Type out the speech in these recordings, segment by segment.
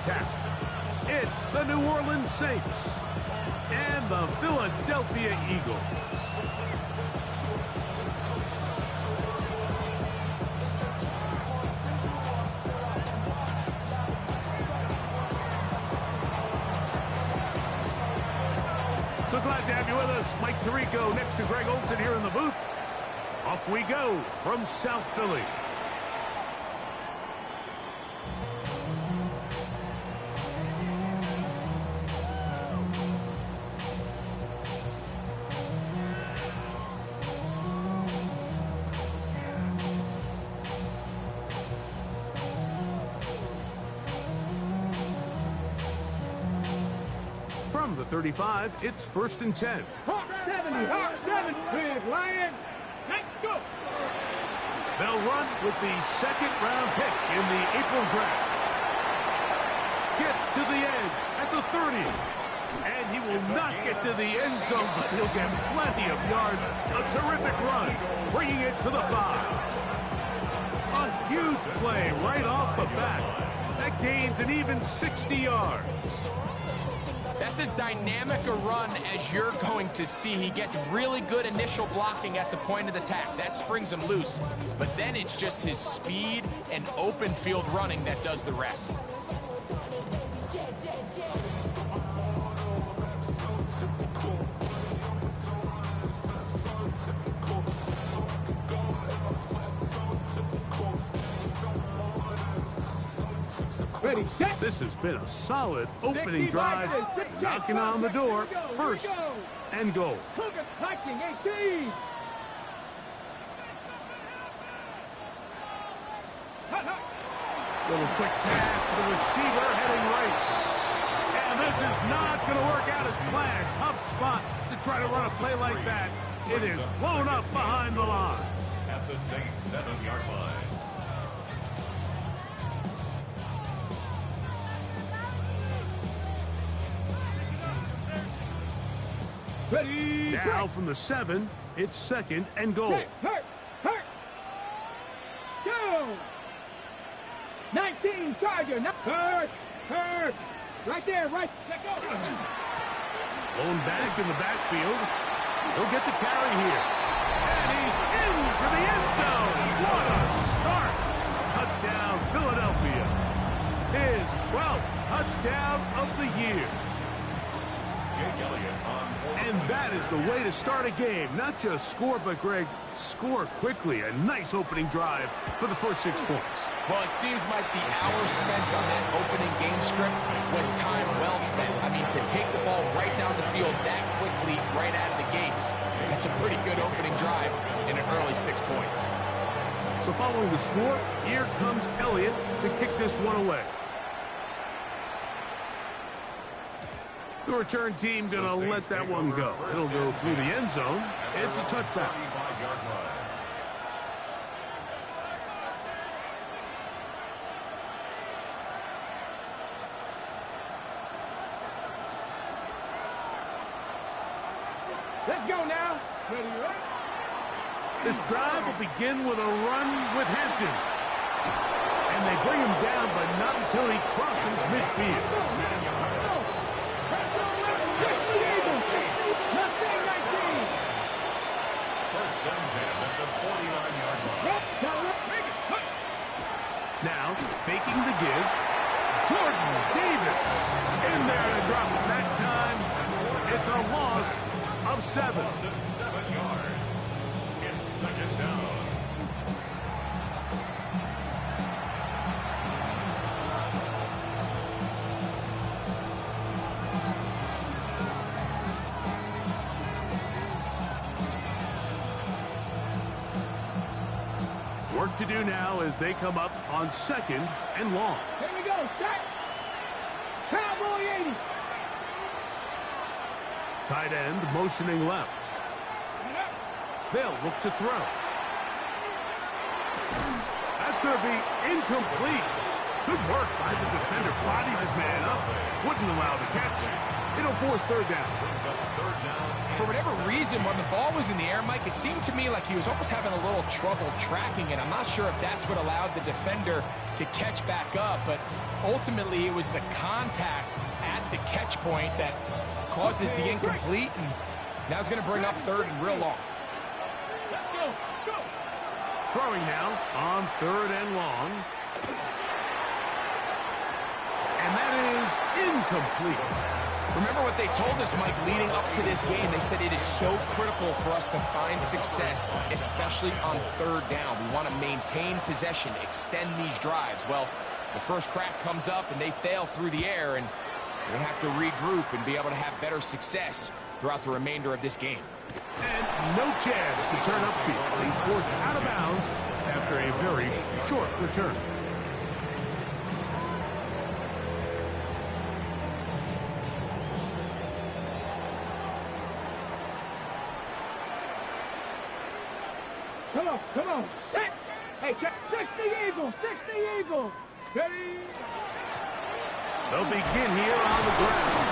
attack. It's the New Orleans Saints and the Philadelphia Eagles. So glad to have you with us. Mike Tirico next to Greg Olsen here in the booth. Off we go from South Philly. From the 35, it's 1st and 10. Hawk 70, Hawk 7, Big Lion. Let's go. They'll run with the second-round pick in the April draft. Gets to the edge at the 30. And he will not get to the end zone, but he'll get plenty of yards. A terrific run, bringing it to the 5. A huge play right off the bat. That gains an even 60 yards. That's as dynamic a run as you're going to see. He gets really good initial blocking at the point of attack. That springs him loose. But then it's just his speed and open field running that does the rest. Ready, set. This has been a solid opening drive, knocking on the door, 1st and goal. Cougar punching, 18. Little quick pass to the receiver heading right. And this is not going to work out as planned. Tough spot to try to run a play like that. It is blown up behind the line. At the Saints 7-yard line. Ready, Now from the 7, it's 2nd and goal. hurt, go. 19, Charger, hurt. Right there, right, let go. Blown back in the backfield. He'll get the carry here. And he's into the end zone. What a start. Touchdown, Philadelphia. His 12th touchdown of the year. Jake Elliott on board. And that is the way to start a game. Not just score, but, Greg, score quickly. A nice opening drive for the first 6 points. Well, it seems like the hours spent on that opening game script was time well spent. I mean, to take the ball right down the field that quickly, right out of the gates, that's a pretty good opening drive in an early 6 points. So following the score, here comes Elliott to kick this one away. The return team going to let that one go. It'll go through the end zone. It's a touchback. 35-yard line. Let's go now. Ready, right? This drive will begin with a run with Hampton. And they bring him down, but not until he crosses midfield. First and 10 at the 49-yard line. Now, faking the give, Jordan Davis in there to drop it. That time, it's a loss of 7. Loss of 7 yards. It's 2nd down. Work to do now as they come up on 2nd and long. Here we go, set. Cowboy 80. Tight end motioning left. They'll look to throw. That's going to be incomplete. Good work by the defender. Bodied his man up. Wouldn't allow the catch. It'll force 3rd down. Brings up 3rd down. For whatever reason, when the ball was in the air, Mike, it seemed to me like he was almost having a little trouble tracking it. I'm not sure if that's what allowed the defender to catch back up, but ultimately it was the contact at the catch point that causes the incomplete, and now it's going to bring up third and real long. Let's go. Go. Throwing now on third and long. And that is incomplete. Remember what they told us, Mike, leading up to this game. They said it is so critical for us to find success, especially on third down. We want to maintain possession, extend these drives. Well, the first crack comes up and they fail through the air, and we're going to have to regroup and be able to have better success throughout the remainder of this game. And no chance to turn upfield. He's forced out of bounds after a very short return. Come on, come on. Set. Hey, check. 60 Eagles, 60 Eagles. Ready? They'll begin here on the ground.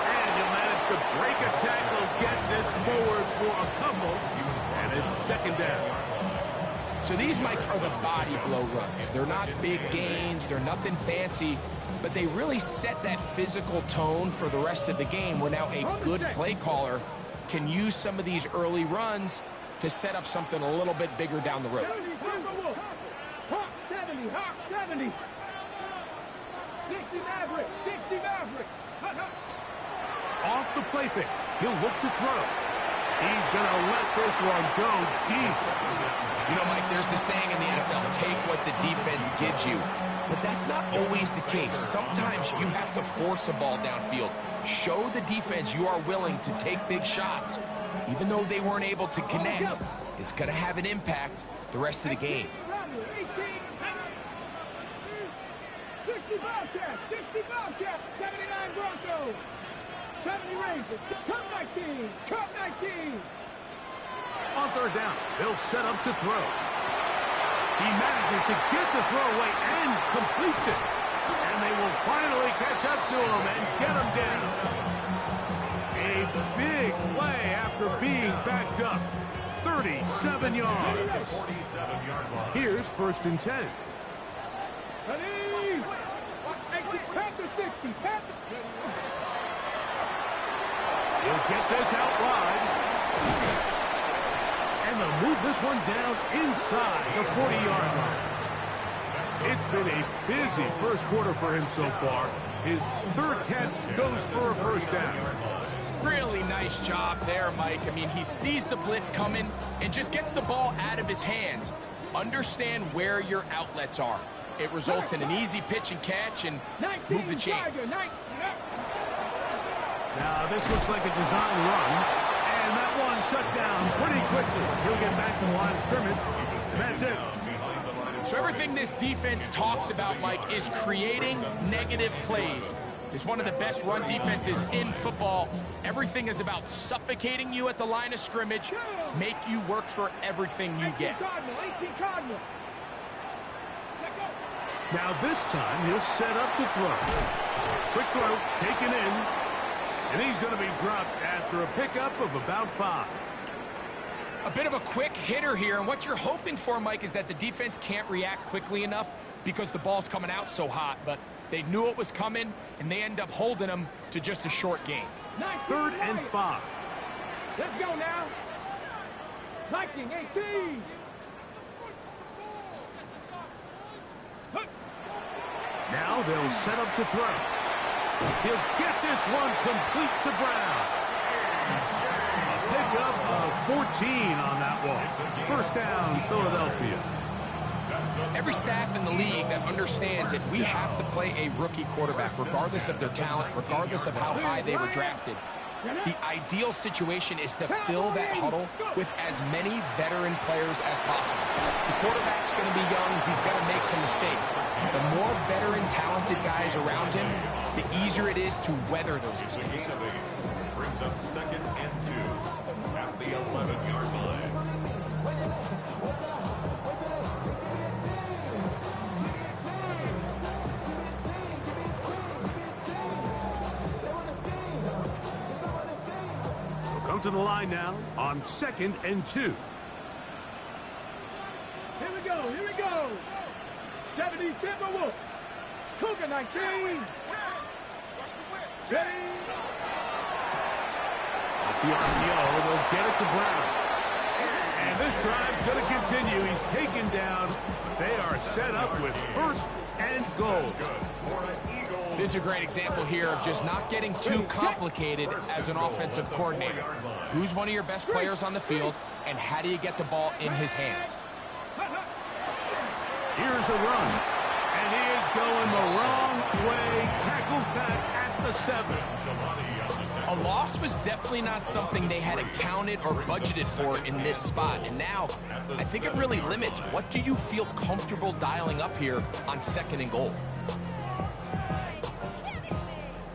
And he'll manage to break a tackle, get this forward for a couple. And it's second down. So these, Mike, are the body blow runs. They're not big gains. They're nothing fancy. But they really set that physical tone for the rest of the game, where now a good play caller can use some of these early runs to set up something a little bit bigger down the road. 70, Hawk 70. 60 Maverick, 60 Maverick. Off the play fake. He'll look to throw. He's going to let this one go deep. You know, Mike, there's the saying in the NFL, take what the defense gives you. But that's not always the case. Sometimes you have to force a ball downfield. Show the defense you are willing to take big shots. Even though they weren't able to connect, it's going to have an impact the rest of the game. 60 Bobcats, 60 Bobcats, 79 Broncos, 70 Rangers, Cup 19, Cup 19. On third down, they'll set up to throw. He manages to get the throw away and completes it. And they will finally catch up to him and get him down. A big play after being backed up. 37 yards. Here's first and 10. Ready? Panther 60, Panther. He'll get this out wide. And they'll move this one down inside the 40-yard line. It's been a busy first quarter for him so far. His third catch goes for a first down. Really nice job there, Mike. I mean, he sees the blitz coming and just gets the ball out of his hands. Understand where your outlets are. It results in an easy pitch and catch and move the chains. Now, this looks like a design run, and that one shut down pretty quickly. He'll get back to the line of scrimmage. That's it. So everything this defense talks about, Mike, is creating negative plays. It's one of the best run defenses in football. Everything is about suffocating you at the line of scrimmage, make you work for everything you get. Now this time, he'll set up to throw. Quick throw, taken in. And he's going to be dropped after a pickup of about 5. A bit of a quick hitter here, and what you're hoping for, Mike, is that the defense can't react quickly enough because the ball's coming out so hot, but they knew it was coming, and they end up holding them to just a short gain. 3rd and 5. Let's go now. 19-18. Now they'll set up to throw. He'll get this one complete to Brown. A pickup of 14 on that one. First down, Philadelphia. Every staff in the league that understands if we have to play a rookie quarterback, regardless of their talent, regardless of how high they were drafted, the ideal situation is to fill that huddle with as many veteran players as possible. The quarterback's going to be young. He's going to make some mistakes. The more veteran, talented guys around him, the easier it is to weather those mistakes. Brings up 2nd and 2 at the 11-yard line. Come to the line now on 2nd and 2. Here we go, here we go. 70 Timberwolves. 19. Ready. Off the RPO, they'll get it to Brown. And this drive's going to continue. He's taken down. They are set up with first and goal. This is a great example here of just not getting too complicated as an offensive coordinator. Who's one of your best players on the field, and how do you get the ball in his hands? Here's a run, and he is going the wrong way. Tackled back at the 7. A loss was definitely not something they had accounted or budgeted for in this spot. And now, I think it really limits what do you feel comfortable dialing up here on 2nd and goal.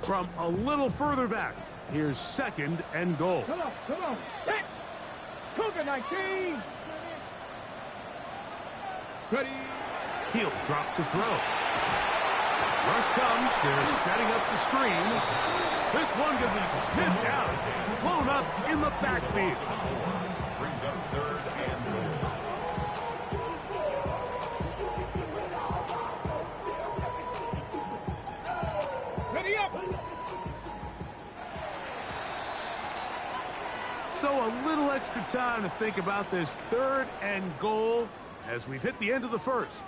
From a little further back, here's 2nd and goal. Come on. Set. Cougar 19. Ready. He'll drop to throw. Rush comes. They're setting up the screen. This one could be sniffed out. Blown up in the backfield. Brings up 3rd and goal. Ready up. So a little extra time to think about this 3rd and goal as we've hit the end of the first.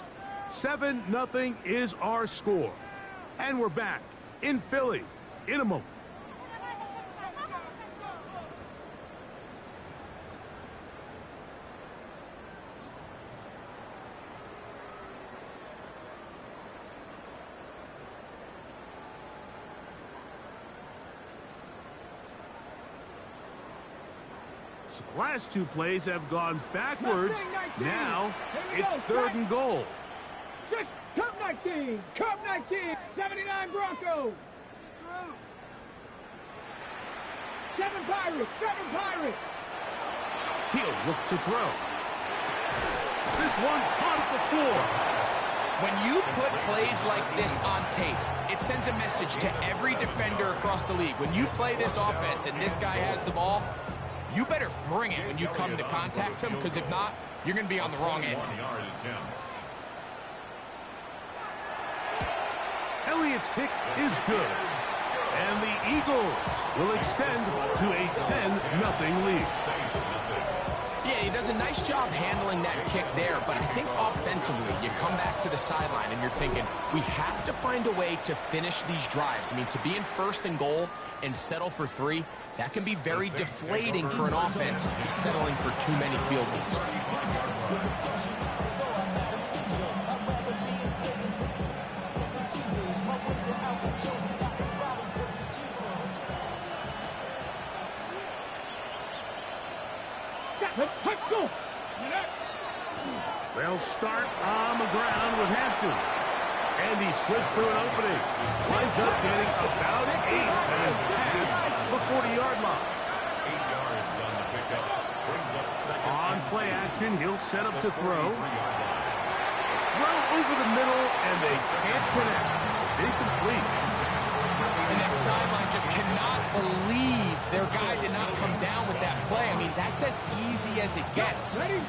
7-0 is our score. And we're back in Philly in a moment. So the last 2 plays have gone backwards. Now it's 3rd and goal. Cup 19. Cup 19. 79 Broncos. 7 Pirates. 7 Pirates. He'll look to throw. This one caught at the 4. When you put plays like this on tape, it sends a message to every defender across the league. When you play this offense and this guy has the ball, you better bring it when you come to contact him, because if not, you're going to be on the wrong end. Elliott's kick is good. And the Eagles will extend to a 10-0 lead. Yeah, he does a nice job handling that kick there, but I think offensively, you come back to the sideline and you're thinking, we have to find a way to finish these drives. I mean, to be in 1st and goal and settle for 3, that can be very deflating for an offense settling for too many field goals. Let's go. They'll start on the ground with Hampton. And he slips through an opening. Winds up getting about 8 and is past the 40-yard line. 8 yards on the pickup. Brings up 2nd. On play action, he'll set up to throw. Throw over the middle, and they can't connect. It's incomplete. And that sideline just cannot believe their guy did not come down with that play. I mean, that's as easy as it gets. I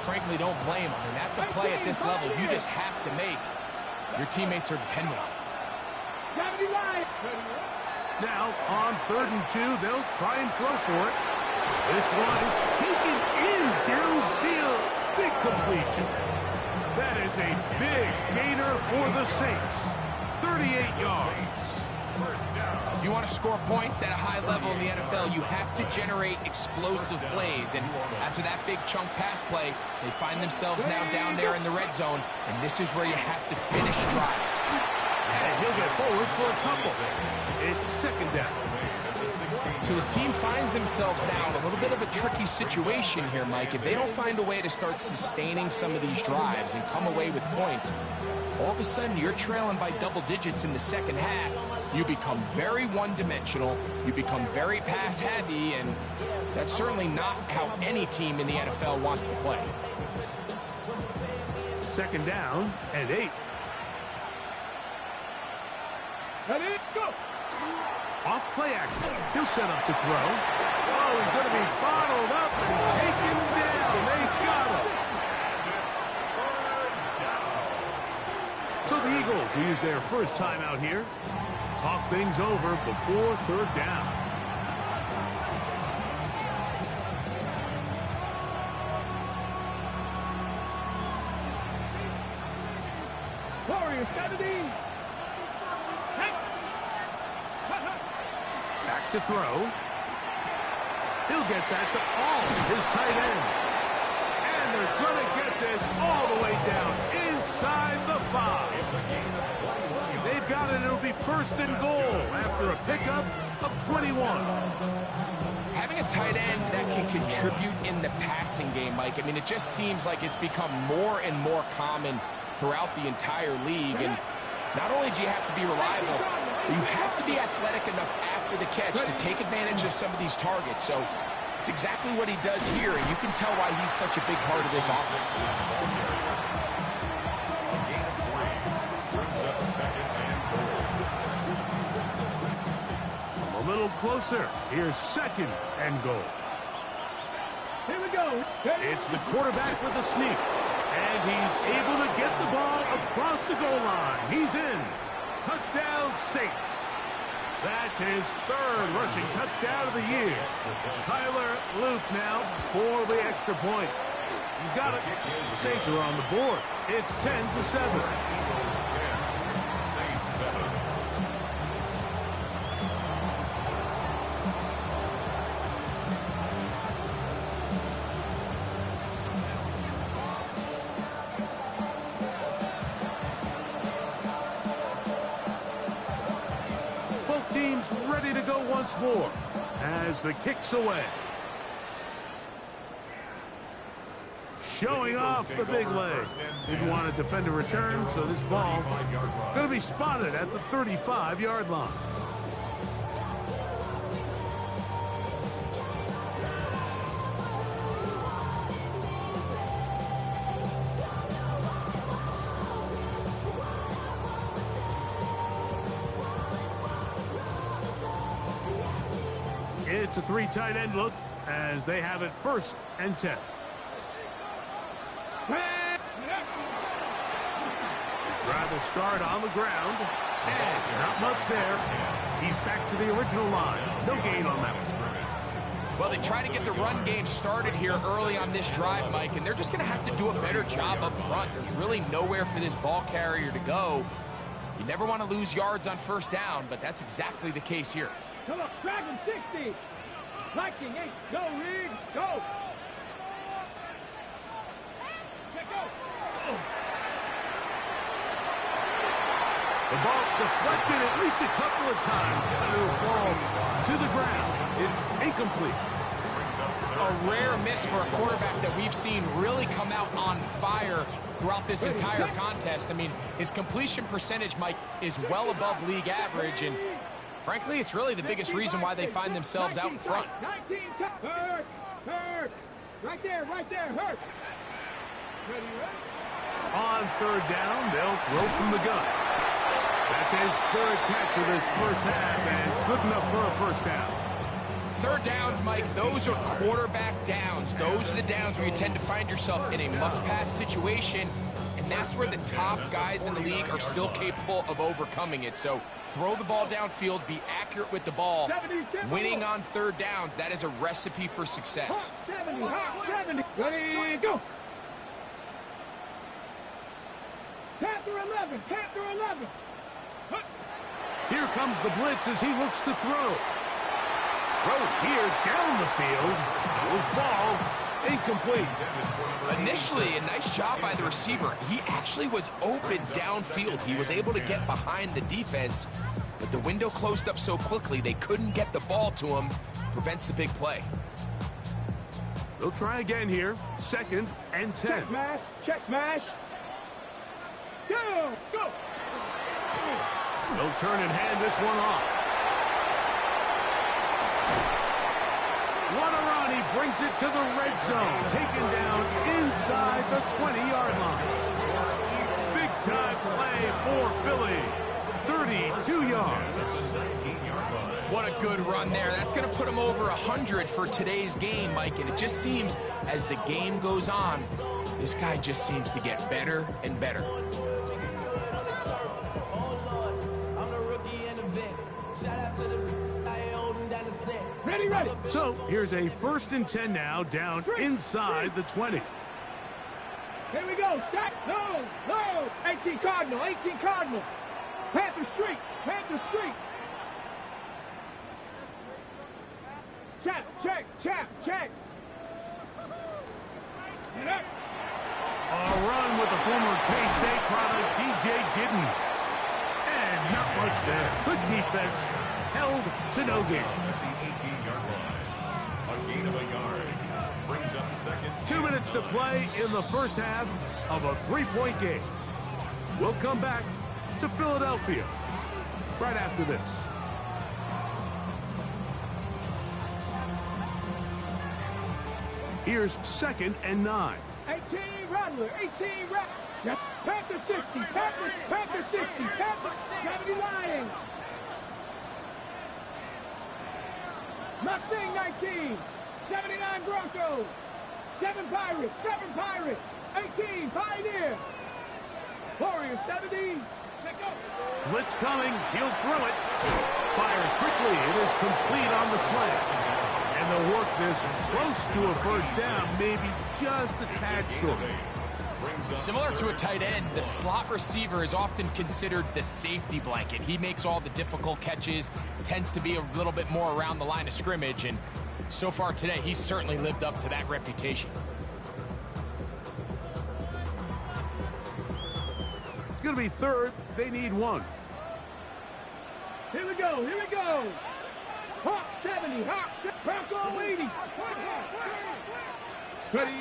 frankly don't blame him. I mean, that's a play at this level you just have to make. Your teammates are dependent on it. Now, on 3rd and 2, they'll try and throw for it. This one is taken in downfield. Big completion. That is a big gainer for the Saints. 38 yards. If you want to score points at a high level in the NFL, you have to generate explosive plays. And after that big chunk pass play, they find themselves now down there in the red zone. And this is where you have to finish drives. And he'll get forward for a couple. It's 2nd down. So his team finds themselves now in a little bit of a tricky situation here, Mike. If they don't find a way to start sustaining some of these drives and come away with points, all of a sudden you're trailing by double digits in the 2nd half. You become very one-dimensional, you become very pass-heavy, and that's certainly not how any team in the NFL wants to play. 2nd down and 8. Ready, go. Off play action. He'll set up to throw. Oh, he's going to be bottled up and taken down. They got him. So the Eagles will use their first timeout here. Talk things over before third down. Warriors 70. Back to throw. He'll get that to all his tight end. And they're going to get this all the way down inside the 5. They've got it. It'll be first and goal after a pickup of 21. Having a tight end that can contribute in the passing game, Mike, I mean, it just seems like it's become more and more common throughout the entire league. And not only do you have to be reliable, but you have to be athletic enough after the catch to take advantage of some of these targets. So it's exactly what he does here, and you can tell why he's such a big part of this offense. A little closer. Here's second and goal. Here we go. It's the quarterback with the sneak. And he's able to get the ball across the goal line. He's in. Touchdown, Saints. That's his third rushing touchdown of the year. Tyler Luke now for the extra point. He's got it. The Saints are on the board. It's 10-7. Teams ready to go once more as the kick's away. Showing off the big leg. Didn't want to defend a return, so this ball going to be spotted at the 35-yard line. It's a 3 tight end look as they have it first and 10. Drive will start on the ground. And not much there. He's back to the original line. No gain on that one. Well, they try to get the run game started here early on this drive, Mike, and they're just going to have to do a better job up front. There's really nowhere for this ball carrier to go. You never want to lose yards on first down, but that's exactly the case here. Come on, Dragon 60. Viking 8. Go, Reed. Go. Let go. The ball deflected at least a couple of times, and it'll fall to the ground. It's incomplete. A rare miss for a quarterback that we've seen really come out on fire throughout this entire contest. I mean, his completion percentage, Mike, is well above league average, and frankly, it's really the biggest reason why they find themselves out in front. 19, Hurt. Hurt. Right there, Hurt. Ready, ready? On third down, they'll throw from the gun. That's his third catch of this first half, and good enough for a first down. Third downs, Mike, those are quarterback downs. Those are the downs where you tend to find yourself in a must-pass situation, and that's where the top guys in the league are still capable of overcoming it. So throw the ball downfield, be accurate with the ball. Winning on third downs, that is a recipe for success. 70, 70. Ready, go. Panther 11, Panther 11. Here comes the blitz as he looks to throw. Throw here down the field. Will fall incomplete. Initially, a nice job by the receiver. He actually was open downfield. He was able to get behind the defense, but the window closed up so quickly they couldn't get the ball to him. Prevents the big play. They'll try again here. Second and 10. Check smash, check smash. Go, go. They'll turn and hand this one off. What a run. He brings it to the red zone. Taken down inside the 20-yard line. Big time play for Philly. 32 yards. What a good run there. That's going to put him over 100 for today's game, Mike. And it just seems as the game goes on, this guy just seems to get better and better. ready. So here's a 1st and 10 now, down inside the 20. Here we go. Set. No. 18 Cardinal. Panther Street. Check. Get up. A run with the former K-State product, DJ Giddens. And not much there. Good defense. Held to no gain. At the 18-yard line. A gain of a yard. Brings up 2nd. 2 minutes to play in the first half of a 3-point game. We'll come back to Philadelphia right after this. Here's 2nd and 9. 18 Rattler. Yep. Panther 60. Panther 60. Panther 70 Lions. Mustang 19. 79 Broncos. 7 Pirates. 18 Pioneer. Warriors 70. Let go. Blitz coming. He'll throw it. Fires quickly. It is complete on the slant. And they'll work this close to a first down, maybe just a tad short. Similar to a tight end, the slot receiver is often considered the safety blanket. He makes all the difficult catches, tends to be a little bit more around the line of scrimmage, and so far today, he's certainly lived up to that reputation. It's going to be 3rd. They need 1. Here we go. Hawk 70. Bronco 80. Ready.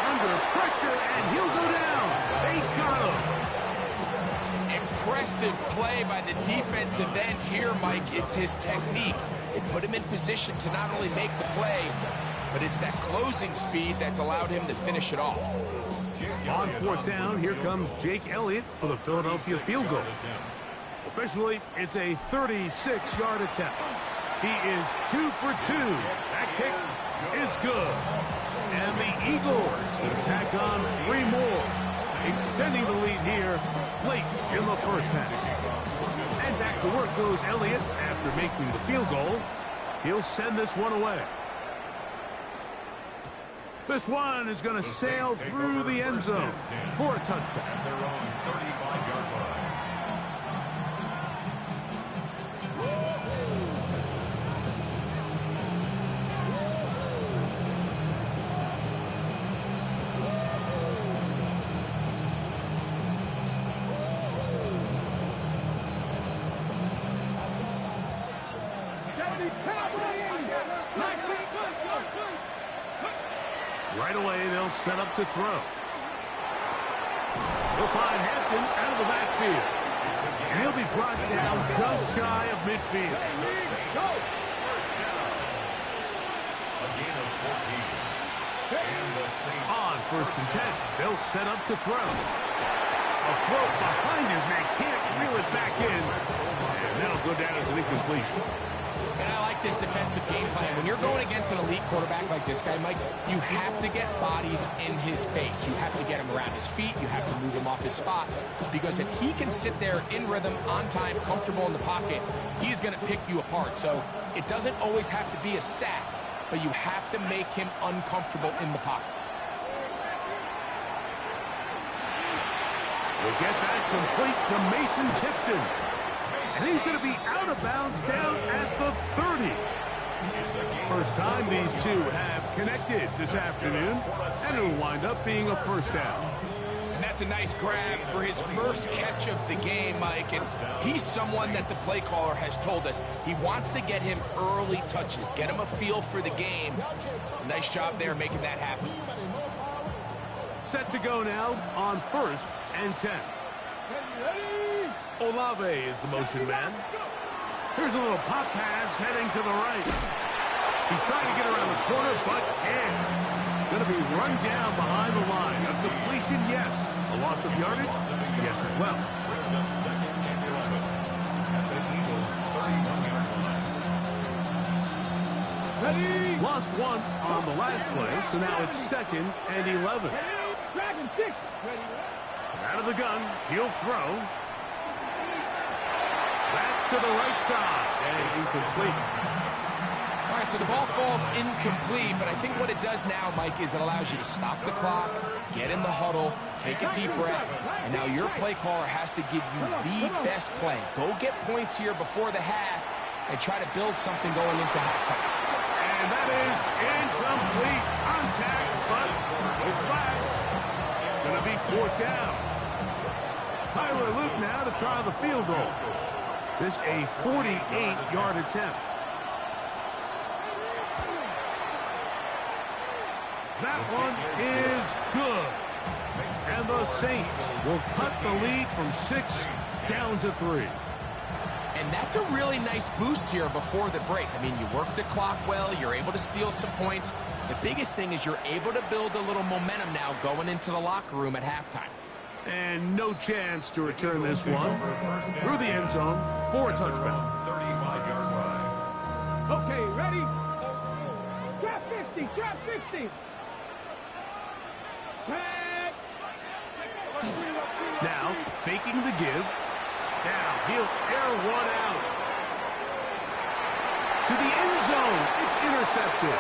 Under pressure, and he'll go down. They got him. Impressive play by the defensive end here, Mike. It's his technique. It put him in position to not only make the play, but it's that closing speed that's allowed him to finish it off. On 4th down, here comes Jake Elliott for the Philadelphia field goal. Officially, it's a 36-yard attempt. He is 2 for 2. That kick is good. And the Eagles will tack on 3 more, extending the lead here late in the first half. And back to work goes Elliott after making the field goal. He'll send this one away. This one is going to sail through the end zone for a touchdown. At their own 35-yard line. Right away, they'll set up to throw. They'll find Hampton out of the backfield. And he'll be brought down just shy of midfield. A gain of 14. And the Saints On 1st and 10, they'll set up to throw. A throw behind his man, can't reel it back in. And that'll go down as an incompletion. And I like this defensive game plan. When you're going against an elite quarterback like this guy, Mike, you have to get bodies in his face. You have to get him around his feet. You have to move him off his spot. Because if he can sit there in rhythm, on time, comfortable in the pocket, he's going to pick you apart. So it doesn't always have to be a sack, but you have to make him uncomfortable in the pocket. We'll get that complete to Mason Tipton. And he's going to be out of bounds down at the 30. First time these two have connected this afternoon, and it'll wind up being a first down. And that's a nice grab for his first catch of the game, Mike. And he's someone that the play caller has told us he wants to get him early touches, get him a feel for the game. Nice job there making that happen. Set to go now on 1st and 10. Olave is the motion man. Here's a little pop pass heading to the right. He's trying to get around the corner, but can't. Going to be run down behind the line. A completion, yes. A loss of yardage, yes as well. brings up 2nd and 11 at the Eagles' 31-yard line. Lost 1 on the last play, so now it's 2nd and 11. Dragon 6. Out of the gun, he'll throw. That's to the right side and incomplete. All right, so the ball falls incomplete, but I think what it does now, Mike, is it allows you to stop the clock, get in the huddle, take a deep breath, and now your play caller has to give you the best play. Go get points here before the half and try to build something going into halftime. And that is incomplete. Contact, but with flags, it's going to be fourth down. Tyler Luke now to try the field goal. This a 48-yard attempt. That one is good. And the Saints will cut the lead from 6 down to 3. And that's a really nice boost here before the break. I mean, you work the clock well, you're able to steal some points. The biggest thing is you're able to build a little momentum now going into the locker room at halftime. And no chance to return this one through the end zone for a touchback. 35-yard line. Okay, ready? Trap 50, trap 50. Now, faking the give. Now, he'll air one out. To the end zone. It's intercepted.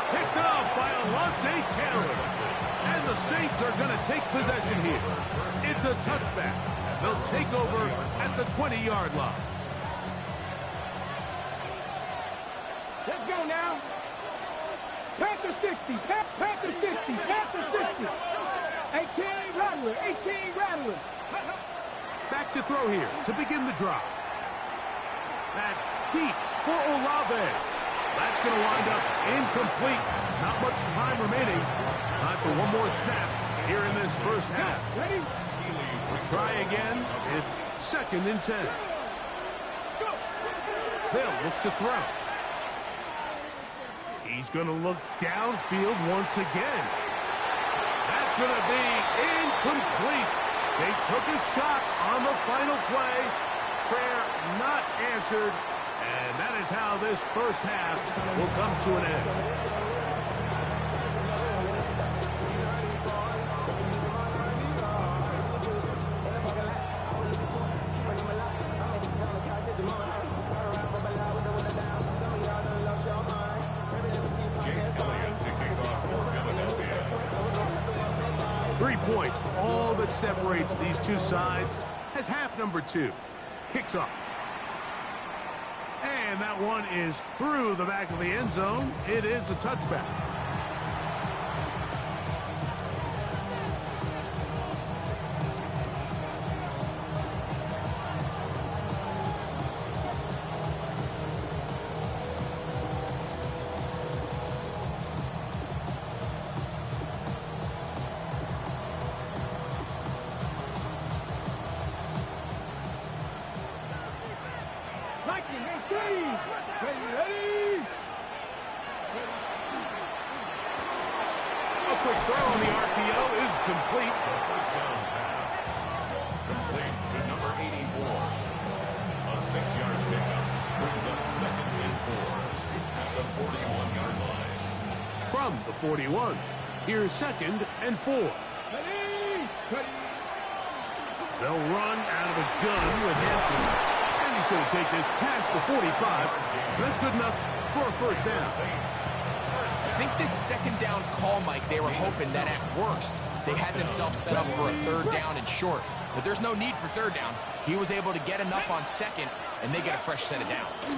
Picked up by Alontae Taylor. And the Saints are going to take possession here. It's a touchback. They'll take over at the 20-yard line. Let's go now. Panther 60, Panther 60, Panther 60. 18 Rattler, 18 Rattler. Back to throw here to begin the drive. Back deep for Olave. That's going to wind up incomplete. Not much time remaining. Time for one more snap here in this first half. Ready? We'll try again. It's 2nd and 10. They'll look to throw. He's going to look downfield once again. That's going to be incomplete. They took a shot on the final play. Prayer not answered. And that is how this first half will come to an end. 3 points, all that separates these two sides as half number 2 kicks off. And that one is through the back of the end zone. It is a touchback. Quick throw on the RPO is complete. First down pass. Complete to number 84. A 6-yard pickup brings up 2nd and 4 at the 41-yard line. From the 41, here's 2nd and 4. They'll run out of the gun with Hampton. And he's going to take this past the 45. That's good enough for a first down. I think this 2nd down call, Mike, they were hoping that at worst they had themselves set up for a 3rd down and short. But there's no need for 3rd down. He was able to get enough on 2nd, and they get a fresh set of downs. The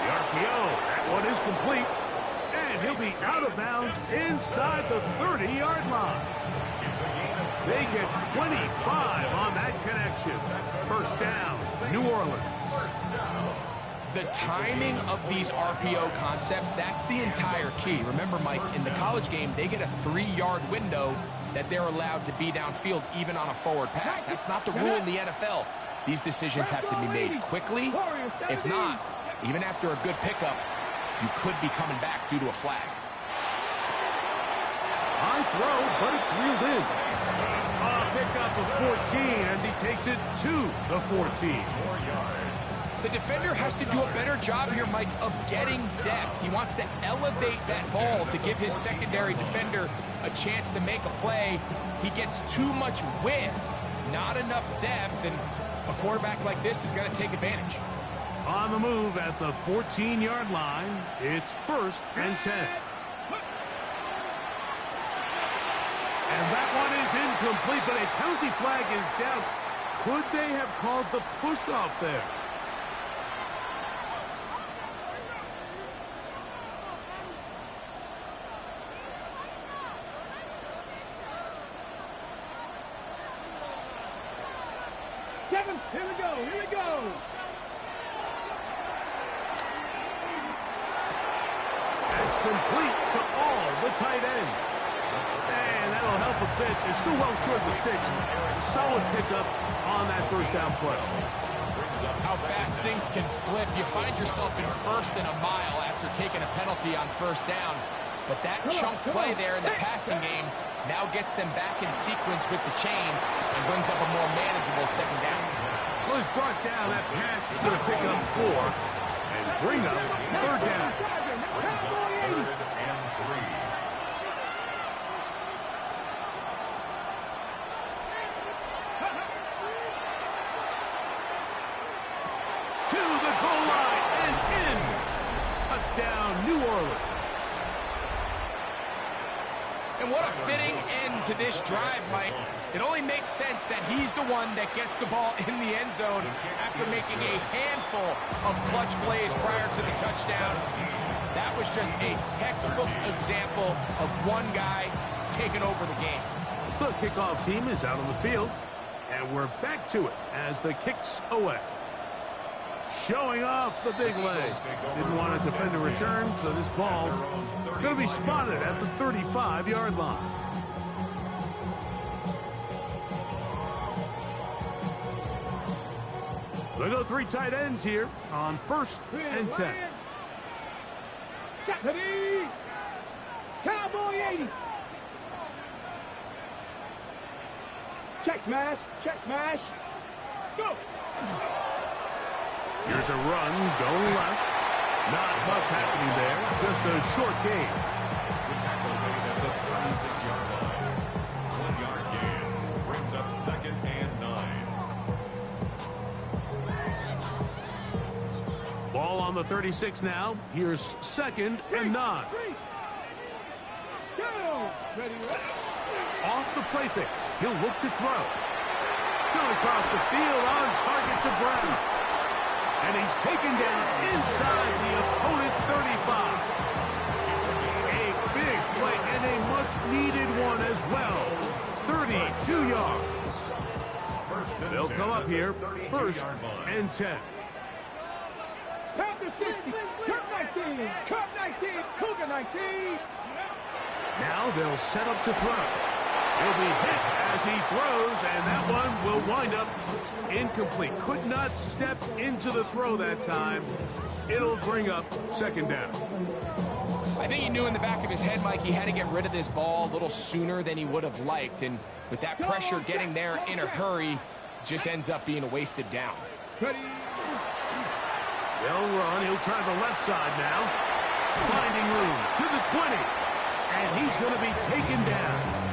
RPO, that one is complete. And he'll be out of bounds inside the 30-yard line. They get 25 on that connection. First down, New Orleans. The timing of these RPO concepts, that's the entire key. Remember, Mike, in the college game, they get a 3-yard window that they're allowed to be downfield even on a forward pass. That's not the rule in the NFL. These decisions have to be made quickly. If not, even after a good pickup, you could be coming back due to a flag. High throw, but it's reeled in. A pickup of 14 as he takes it to the 14. 4 yards. The defender has to do a better job here, Mike, of getting depth. He wants to elevate that ball to give his secondary defender a chance to make a play. He gets too much width. not enough depth, and a quarterback like this is going to take advantage. On the move at the 14-yard line, it's 1st and 10. And that one is incomplete, but a penalty flag is down. Could they have called the push-off there? Kevin, here we go, here we go. That's complete to all the tight end. And that'll help a bit. They're still well short of the sticks. Solid pickup on that first down play. How fast things can flip. You find yourself in 1st and a mile after taking a penalty on 1st down. But that chunk play there in the passing game now gets them back in sequence with the chains and brings up a more manageable 2nd down. Well, he's brought down. That pass is going to pick up 4 and bring up 3rd down. Brings up 3rd and 3. To the goal line and in. Touchdown, New Orleans. And what a fitting end to this drive, Mike. It only makes sense that he's the one that gets the ball in the end zone after making a handful of clutch plays prior to the touchdown. That was just a textbook example of one guy taking over the game. The kickoff team is out on the field, and we're back to it as the kick's away. Showing off the big leg. Didn't want to defend a return, so this ball going to be spotted at the 35-yard line. They go 3 tight ends here on 1st and 10. Ready? Cowboy 80. Check smash, check smash. Let's go. Here's a run going left. Not much happening there. Just a short gain. The tackle made at the 36-yard line. 1-yard gain. Brings up 2nd and 9. Ball on the 36 now. Here's 2nd and 9. Go. Ready, ready. Off the play fake. He'll look to throw. Going across the field on target to Brown. And he's taken down inside the opponent's 35. A big play and a much-needed one as well. 32 yards. They'll come up here, 1st and 10. Panther 60, Kurt 19, Kurt 19, Cougar 19. Now they'll set up to throw. He'll be hit as he throws, and that one will wind up incomplete. Could not step into the throw that time. It'll bring up 2nd down. I think he knew in the back of his head, Mike, he had to get rid of this ball a little sooner than he would have liked. And with that pressure getting there in a hurry, it just ends up being a wasted down. Ready. They'll run. He'll try the left side now. Finding room to the 20. And he's going to be taken down.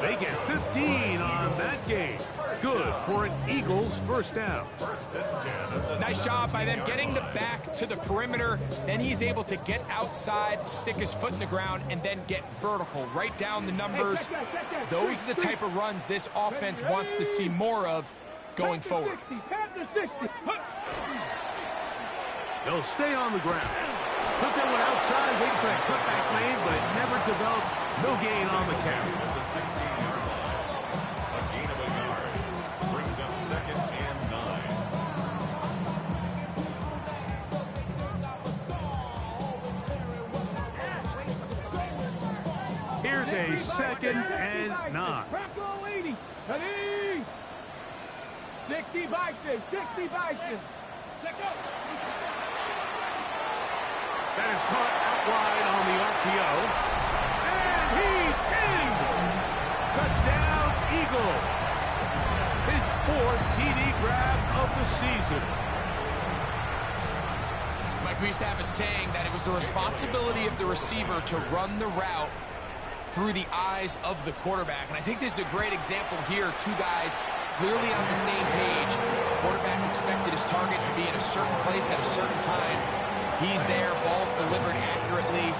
They get 15 on that game. Good for an Eagles 1st down. Nice job by them getting the back to the perimeter. Then he's able to get outside, stick his foot in the ground, and then get vertical. Right down the numbers. Those are the type of runs this offense wants to see more of going forward. Panther 60. They'll stay on the ground. Took that one outside, waiting for that cutback lane, but it never developed. No gain on the carry. The 16-yard line. A gain of a yard. Brings up 2nd and 9. Here's a 2nd and 9. Bronco 80. Ready. 60 Bison, 60 Bison. Check up. That is caught out wide on the RPO. And he's in! Touchdown, Eagles. His 4th TD grab of the season. Mike, we used to have a saying that it was the responsibility of the receiver to run the route through the eyes of the quarterback. And I think this is a great example here. Two guys clearly on the same page. The quarterback expected his target to be in a certain place at a certain time. He's there, ball's delivered accurately.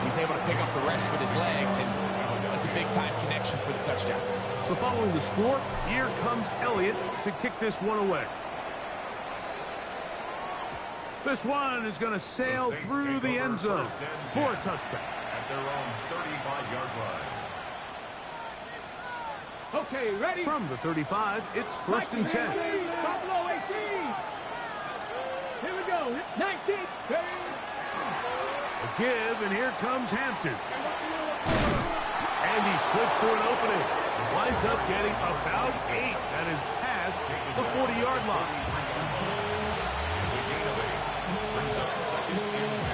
He's able to pick up the rest with his legs, and that's a big-time connection for the touchdown. So following the score, here comes Elliott to kick this one away. This one is going to sail through the end zone for a touchback. At their own 35-yard line. Okay, ready? From the 35, it's first and 10. Buffalo 18. Here we go. 19. A give, and here comes Hampton. And he slips through an opening. Winds up getting about 8. That is past the 40-yard line. It's a gain of 8. Brings up second and 2.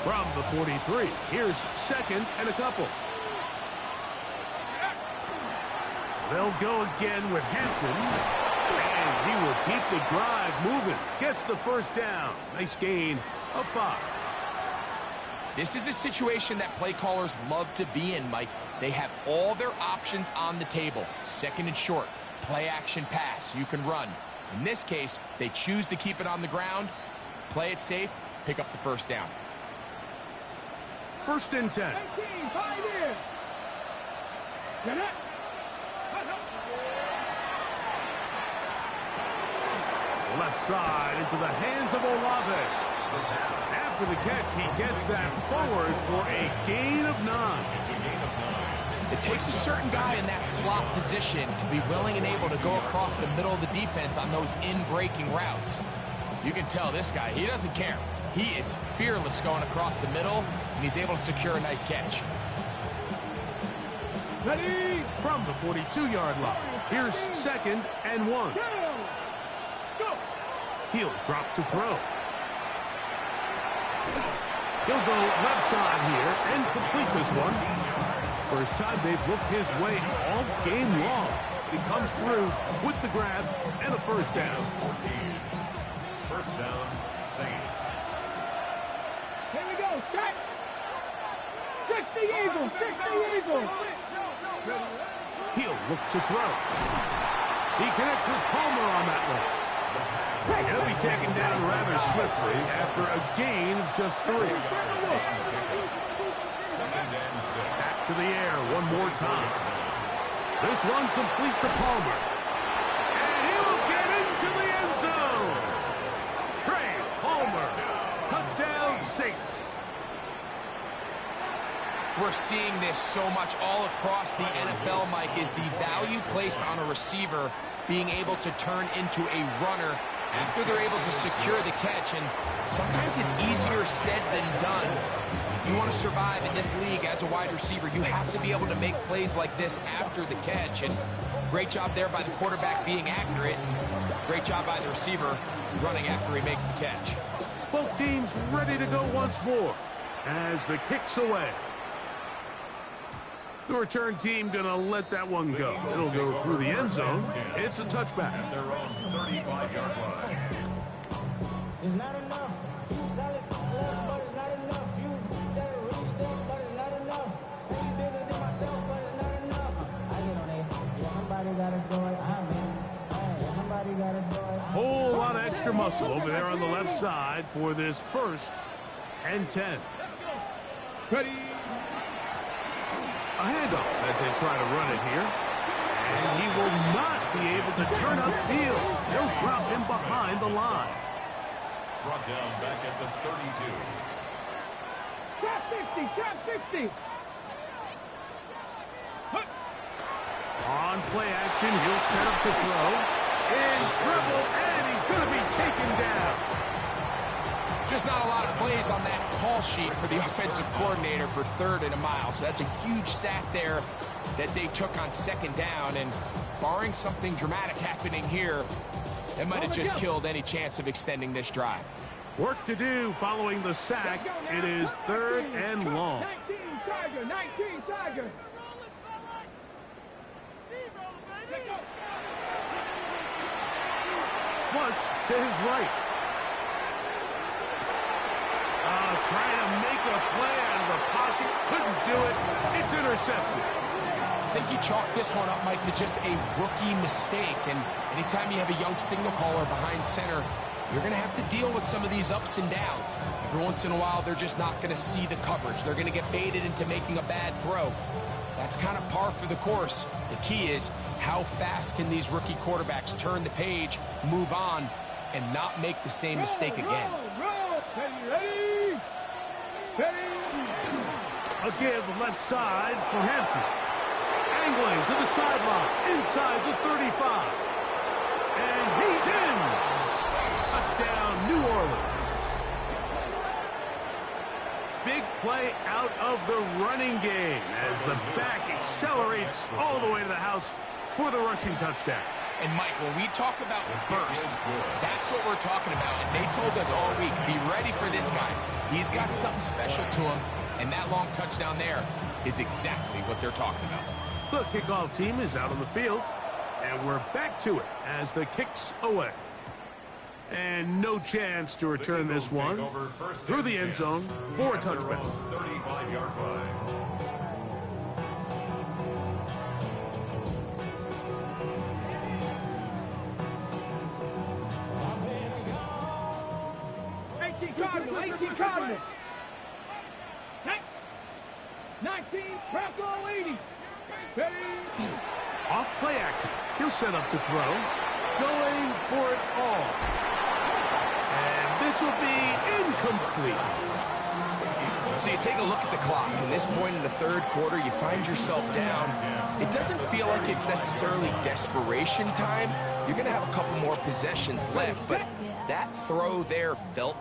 From the 43, here's second and a couple. They'll go again with Hampton. And he will keep the drive moving. Gets the first down. Nice gain of 5. This is a situation that play callers love to be in, Mike. They have all their options on the table. Second and short, play action pass, you can run. In this case, they choose to keep it on the ground, play it safe, pick up the first down. First and 10. 19, 5 years. Left side into the hands of Olave. After the catch, he gets that forward for a gain of 9. It's a gain of 9. It takes a certain guy in that slot position to be willing and able to go across the middle of the defense on those in-breaking routes. You can tell this guy, he doesn't care. He is fearless going across the middle, and he's able to secure a nice catch. Ready? From the 42-yard line, here's second and 1. Go. He'll drop to throw. He'll go left side here and complete this one. First time they've looked his way all game long. He comes through with the grab and a first down. 14. First down, Saints. Here we go. Set. 60 Eagles. 60 Eagles. He'll look to throw. He connects with Palmer on that one. He'll be taken down rather swiftly after a gain of just 3. Second and 6. Back to the air one more time. This one complete to Palmer. And he'll get into the end zone. Trey Palmer. Touchdown Saints. We're seeing this so much all across the NFL, Mike, is the value placed on a receiver being able to turn into a runner after they're able to secure the catch. And sometimes it's easier said than done. If you want to survive in this league as a wide receiver, you have to be able to make plays like this after the catch. And great job there by the quarterback being accurate. Great job by the receiver running after he makes the catch. Both teams ready to go once more as the kick's away. The return team going to let that one go. It'll go through the end zone. It's a touchback. At their own 35-yard line. It's not enough. You sell it, but it's not enough. You better reach them, but it's not enough. Say you bigger than myself, but it's not enough. I get on it. Yeah, somebody gotta do it. I'm in. Yeah, somebody gotta do it. Whole lot of extra muscle over there on the left side for this first and 10. Ready? A handoff as they try to run it here. And he will not be able to turn upfield. They'll drop him behind the line. Brought down back at the 32. Trap 60. Trap 60. On play action, he'll set up to throw. In trouble, and he's going to be taken down. Just not a lot of plays on that call sheet for the offensive coordinator for 3rd and a mile. So that's a huge sack there that they took on 2nd down. And barring something dramatic happening here, that might have just killed any chance of extending this drive. Work to do following the sack. It is 3rd and long. 19 Tiger, 19 Tiger. Flush to his right. Trying to make a play out of the pocket. Couldn't do it. It's intercepted. I think you chalk this one up, Mike, to just a rookie mistake. And anytime you have a young signal caller behind center, you're going to have to deal with some of these ups and downs. Every once in a while, they're just not going to see the coverage. They're going to get baited into making a bad throw. That's kind of par for the course. The key is how fast can these rookie quarterbacks turn the page, move on, and not make the same mistake again. Ready? A give left side for Hampton. Angling to the sideline, inside the 35. And he's in. Touchdown, New Orleans. Big play out of the running game as the back accelerates all the way to the house for the rushing touchdown. And Mike, when we talk about burst, that's what we're talking about. And they told us all week, be ready for this guy. He's got something special to him, and that long touchdown there is exactly what they're talking about. The kickoff team is out on the field, and we're back to it as the kick's away. And no chance to return this one through the end zone for a touchback. 35-yard line. Cardinals. 19, Bronco 80. Ready? Off play action. He'll set up to throw. Going for it all. And this will be incomplete. So you take a look at the clock. At this point in the third quarter, you find yourself down. It doesn't feel like it's necessarily desperation time. You're going to have a couple more possessions left, but that throw there felt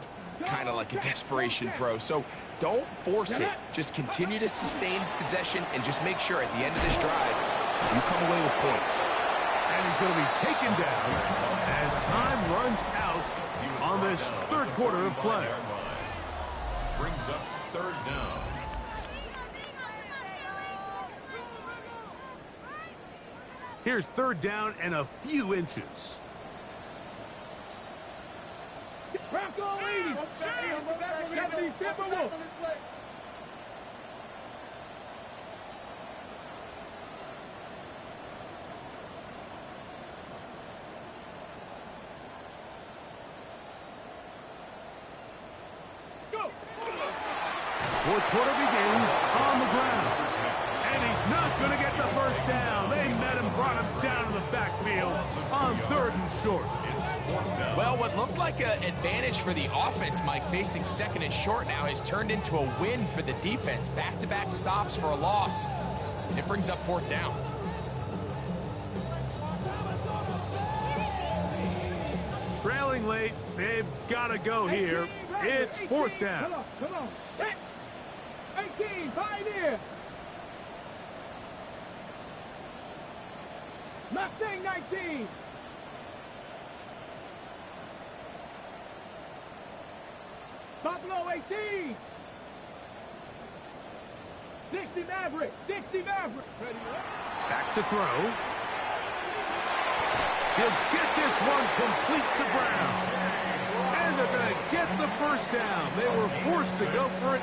kind of like a desperation throw. So don't force it. Just continue to sustain possession and just make sure at the end of this drive, you come away with points. And he's going to be taken down as time runs out on this third quarter of play. Brings up 3rd down. Here's 3rd down and a few inches. Bronco 80. 70 Timberwolves. Go. Fourth quarter begins on the ground. And he's not going to get the first down. They met him, brought him down to the backfield on 3rd and short. Well, what looked like an advantage for the offense, Mike, facing 2nd and short now, has turned into a win for the defense. Back-to-back stops for a loss. And it brings up 4th down. Trailing late, they've got to go here. It's 4th down. Come on. 18, Pioneer. Mustang 19. Buffalo 18. 60 Maverick. 60 Maverick. Ready? Back to throw. He'll get this one complete to Brown. And they're going to get the first down. They were forced to go for it,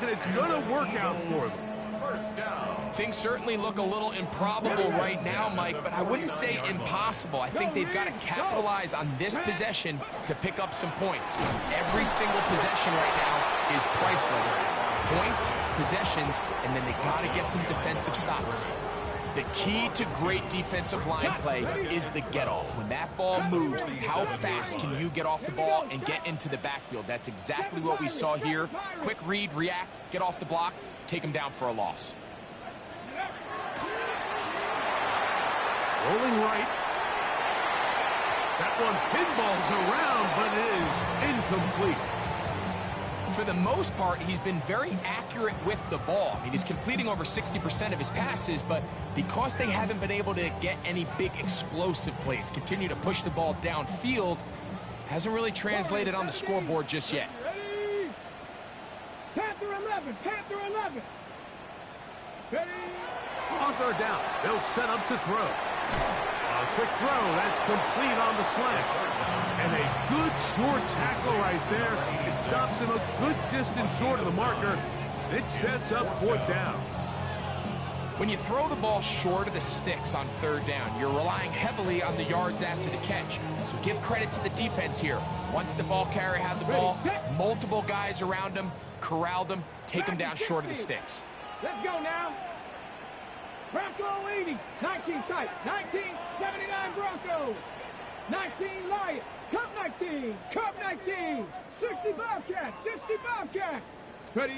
and it's going to work out for them. First down. Things certainly look a little improbable right now, Mike, but I wouldn't say impossible. I think they've got to capitalize on this possession to pick up some points. Every single possession right now is priceless. Points, possessions, and then they got to get some defensive stops. The key to great defensive line play is the get-off. When that ball moves, how fast can you get off the ball and get into the backfield? That's exactly what we saw here. Quick read, react, get off the block, take them down for a loss. Rolling right. That one pinballs around, but it is incomplete. For the most part, he's been very accurate with the ball. I mean, he's completing over 60% of his passes, but because they haven't been able to get any big explosive plays, continue to push the ball downfield, Hasn't really translated on the scoreboard just yet. Ready? Panther 11, Panther 11. Ready? On third down, they'll set up to throw. A quick throw, that's complete on the slant. And a good short tackle right there. It stops him a good distance short of the marker. It sets up fourth down. When you throw the ball short of the sticks on third down, you're relying heavily on the yards after the catch. So give credit to the defense here. Once the ball carrier had the ball, multiple guys around him, corralled him, take him down short of the sticks. Let's go now. Bronco 80, 19 tight, 1979 Bronco, 19 Lion, Cup 19, Cup 19, 60 Bobcat, 60 Bobcat. Ready?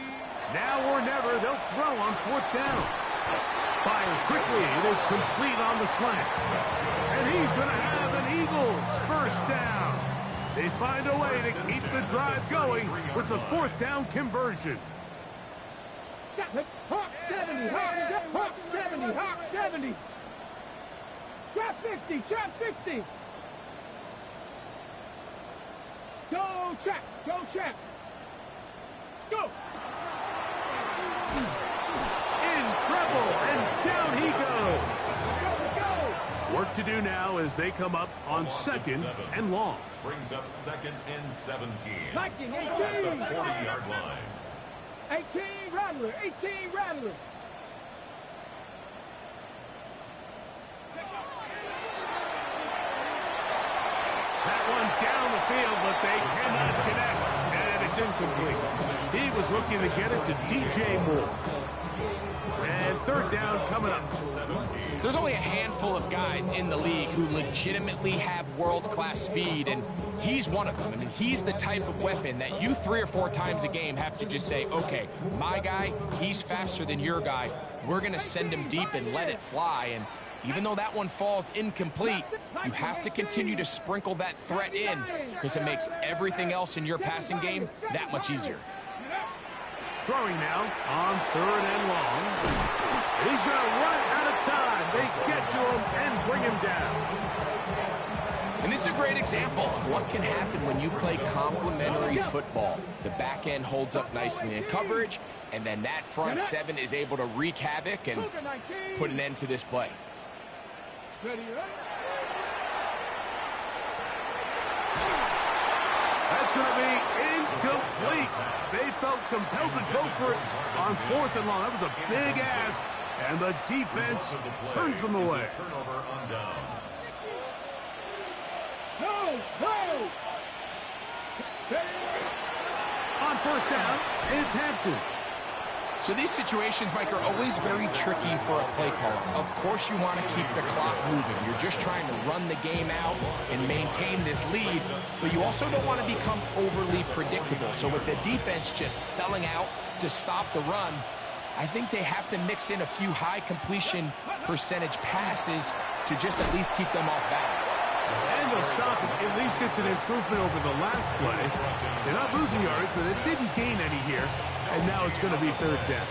Now or never, they'll throw on fourth down. Fires quickly, it is complete on the slant. And he's going to have an Eagles first down. They find a way to keep the drive going with the fourth down conversion. Hawk 70, Hawk 70, Hawk 70. Trap 60, trap 60. Go trap, go trap. Go. In trouble, and down he goes. Go. Work to do now as they come up on second and long. Brings up second and 17. Viking, At 18. the 40-yard line. 18 Rattler, 18 Rattler. That one down the field, but they cannot connect. And it's incomplete. He was looking to get it to DJ Moore. And third down coming up. There's only a handful of guys in the league who legitimately have world-class speed, and he's one of them. I mean, he's the type of weapon that you 3 or 4 times a game have to just say, okay, my guy, he's faster than your guy. We're going to send him deep and let it fly. And even though that one falls incomplete, you have to continue to sprinkle that threat in because it makes everything else in your passing game that much easier. Throwing now on third and long. He's going to run out of time. They get to him and bring him down. And this is a great example of what can happen when you play complementary football. The back end holds up nicely in coverage, and then that front seven is able to wreak havoc and put an end to this play. Ready, ready. That's going to be incomplete. They felt compelled to go for it on fourth and long. That was a big ask, and the defense turns them away. Turnover on downs. No, no. On first down, it's Hampton. So these situations, Mike, are always very tricky for a play caller. Of course you want to keep the clock moving. You're just trying to run the game out and maintain this lead, but you also don't want to become overly predictable. So with the defense just selling out to stop the run, I think they have to mix in a few high completion percentage passes to just at least keep them off balance. And they'll stop it. At least it's an improvement over the last play. They're not losing yards, but it didn't gain any here. And now it's going to be third down.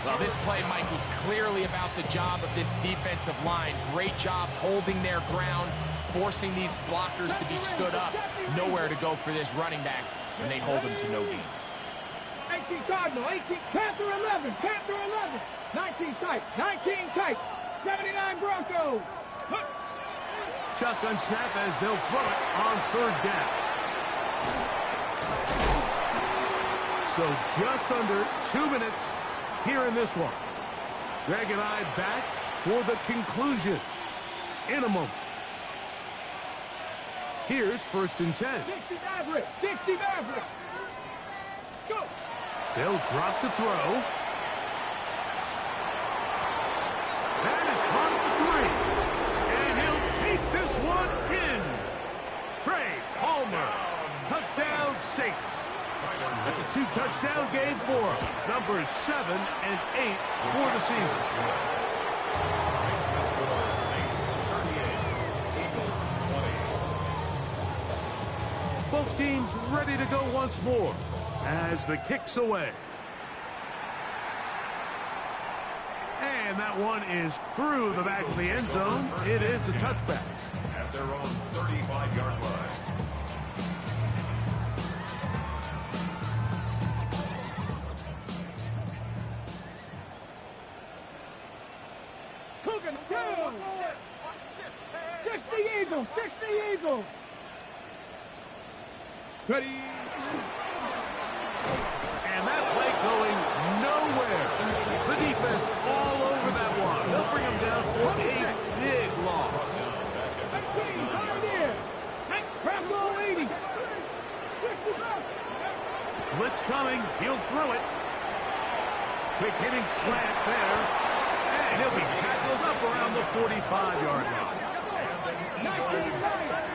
Well, this play, Mike, was clearly about the job of this defensive line. Great job holding their ground, forcing these blockers to be stood up. Nowhere to go for this running back when they hold him to no gain. 18 Cardinal, 18 Panther 11, Panther 11, 19 tight, 19 tight, 79 Broncos. Shotgun snap as they'll throw it on third down. So just under 2 minutes here in this one. Greg and I back for the conclusion in a moment. Here's first and 10. 60 Maverick, 60 Maverick. Go. They'll drop to throw. That is caught at the 3. And he'll take this one in. Trey Palmer. Touchdown Saints. That's a 2-touchdown game for him. Numbers 7 and 8 for the season. Makes the score Saints 38, Eagles 20. Both teams ready to go once more as the kick's away. And that one is through the back of the end zone. It is a touchback. At their own 35-yard line. Eagles, 60 Eagles. Ready. And that play going nowhere. The defense all over that one. They'll bring him down for a big loss. 19, pioneer. Bronco 80. Blitz coming. He'll throw it. Quick hitting slant there. And he'll be tackled up around the 45-yard line. 19,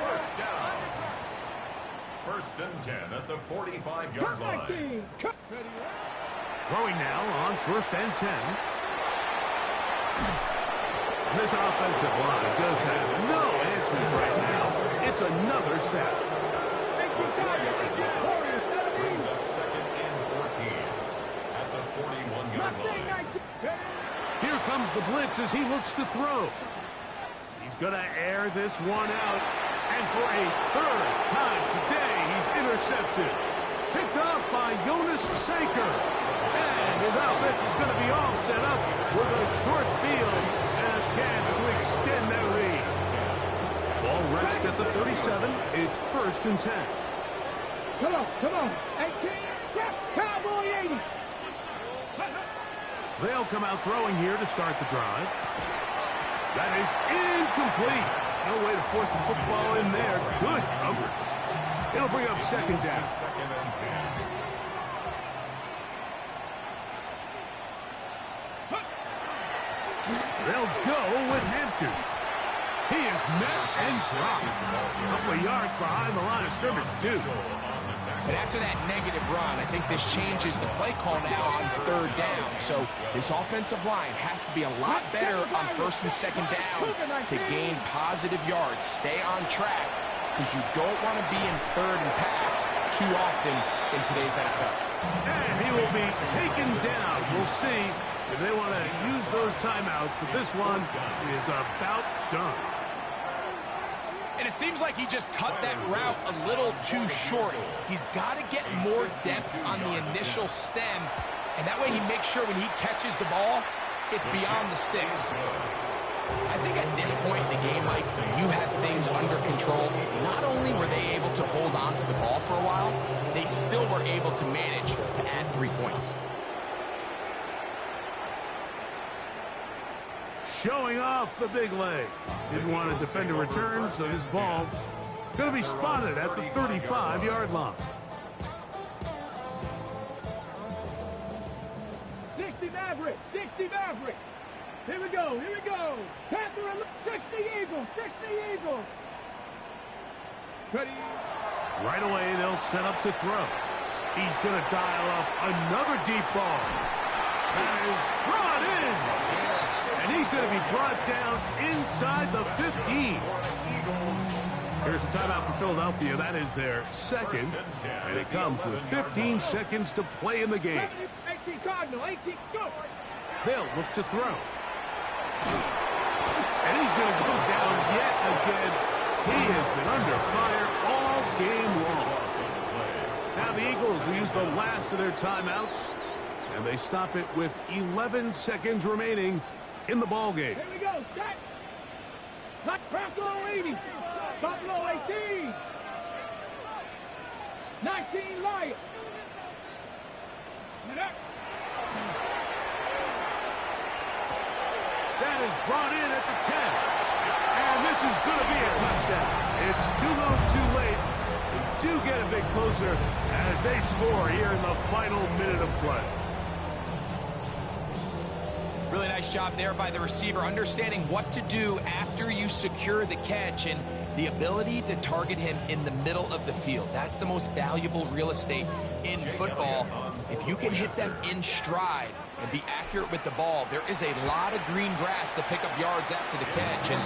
First down. First and 10 at the 45-yard line. 19. Throwing now on first and 10. This offensive line just has no answers right now. It's another sack. Brings up second and 14 at the 41-yard line. Here comes the blitz as he looks to throw. He's going to air this one out. And for a third time today, he's intercepted. Picked off by Jonas Sanker. And his offense is going to be all set up with a short field and a chance to extend their lead. Ball rests at the 37. It's first and 10. Come on. 18, step, Cowboy 80. They'll come out throwing here to start the drive. That is incomplete. No way to force the football in there. Good coverage. It'll bring up second down. Second and 10. They'll go with Hampton. He is met and dropped. A couple of yards behind the line of scrimmage, too. But after that negative run, I think this changes the play call now on third down. So this offensive line has to be a lot better on first and second down to gain positive yards. Stay on track because you don't want to be in third and pass too often in today's NFL. And he will be taken down. We'll see if they want to use those timeouts, but this one is about done. And it seems like he just cut that route a little too short. He's got to get more depth on the initial stem, and that way he makes sure when he catches the ball, it's beyond the sticks. I think at this point in the game, Mike, you have things under control. Not only were they able to hold on to the ball for a while, they still were able to manage to add 3 points. Showing off the big leg. Didn't want to defend a return, so this ball going to be spotted at the 35-yard line. 60 Maverick. Here we go. Panther, 60 Eagles. Ready. Right away, they'll set up to throw. He's going to dial up another deep ball. That is brought in. And he's going to be brought down inside the 15. Here's a timeout for Philadelphia. That is their second. And it comes with 15 seconds to play in the game. 18 Cardinal. 18, go. They'll look to throw. And he's going to go down yet again. He has been under fire all game long. Now the Eagles will use the last of their timeouts. And they stop it with 11 seconds remaining in the ball game. Here we go. Set. Bronco 80. Buffalo 18. 19 Lions. That is brought in at the 10. And this is going to be a touchdown. It's too little too late. They do get a bit closer as they score here in the final minute of play. Really nice job there by the receiver, understanding what to do after you secure the catch and the ability to target him in the middle of the field. That's the most valuable real estate in football. If you can hit them in stride and be accurate with the ball, there is a lot of green grass to pick up yards after the catch, and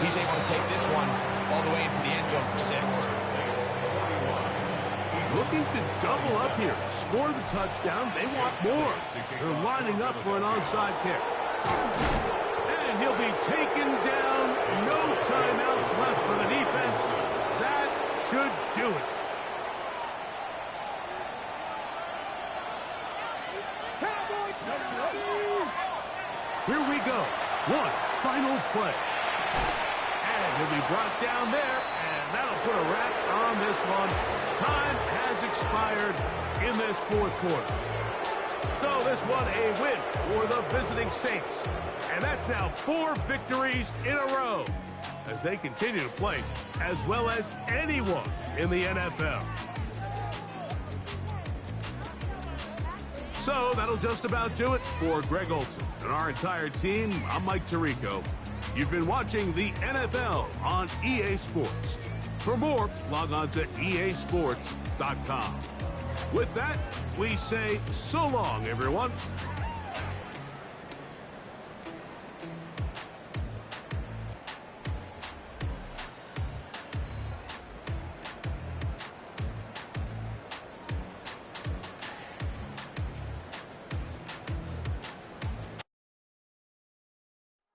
he's able to take this one all the way into the end zone for 6. Looking to double up here, score the touchdown. They want more. They're lining up for an onside kick. And he'll be taken down. No timeouts left for the defense. That should do it. Here we go. One final play. And he'll be brought down there, and that'll put a wrap on this one. Time has expired in this fourth quarter. So this one a win for the visiting Saints. And that's now 4 victories in a row as they continue to play as well as anyone in the NFL. So that'll just about do it for Greg Olsen and our entire team. I'm Mike Tirico. You've been watching the NFL on EA Sports. For more, log on to easports.com. With that, we say so long, everyone.